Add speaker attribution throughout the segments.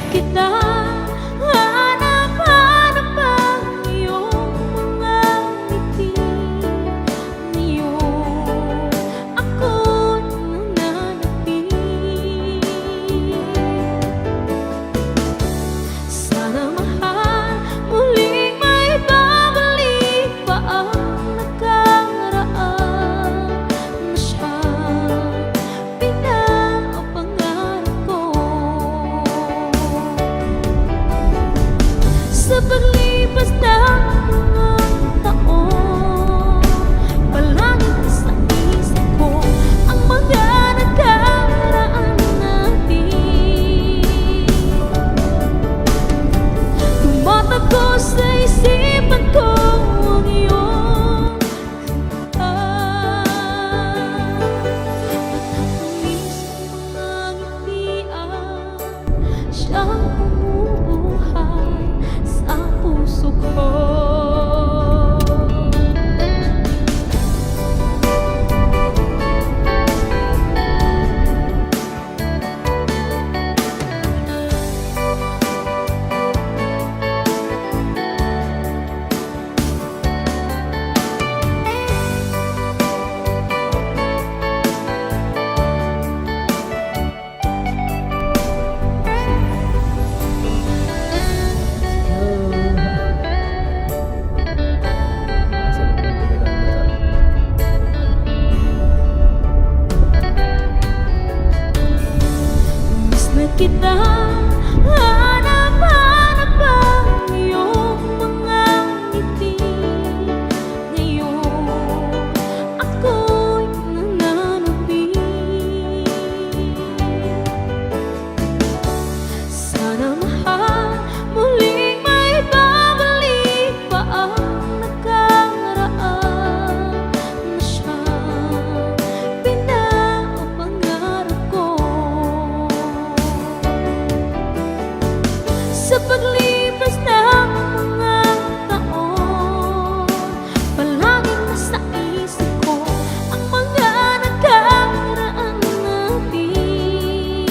Speaker 1: kita, hanap-hanap ang iyong mga ngiti. Ngayon ako'y nananapin. Sana mahal, muling may babalik pa ang nakaraan na siyang pinapangarap ko. Sa paglipas ng mga taon, palaging sa isip ko ang mga nakaraan natin. Tumatakbo sa isipan ko ang iyong kanta. Mismong mga ngitian, siyang bumubuhay sa puso ko. Miss na kita, hanap-hanap ang iyong mga ngiti. Ngayon ako'y nananapin. Sana mahal, muling may babalik pa ang nakaraan na siyang pinapangarap ko. Sa paglipas ng mga taon, palaging nasa isip ko ang mga nakaraan natin.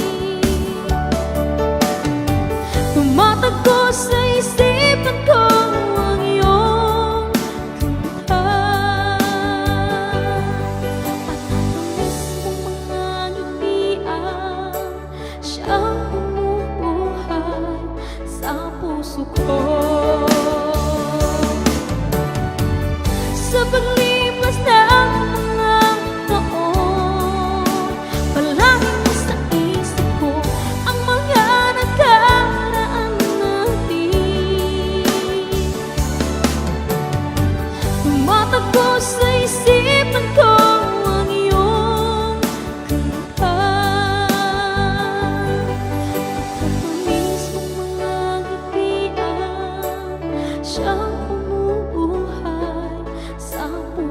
Speaker 1: Tumatakbo sa isipan ko ang iyong kanta. At ang mismong mga ngitian, siyang bumubuhay sa puso ko. Sa paglipas ng mga taon, palaging nasa isip ko ang mga nakaraan natin. Tumatakbo sa isipan ko ang iyong kanta. At ang mismong mga ngitian, siyang bumubuhay sa puso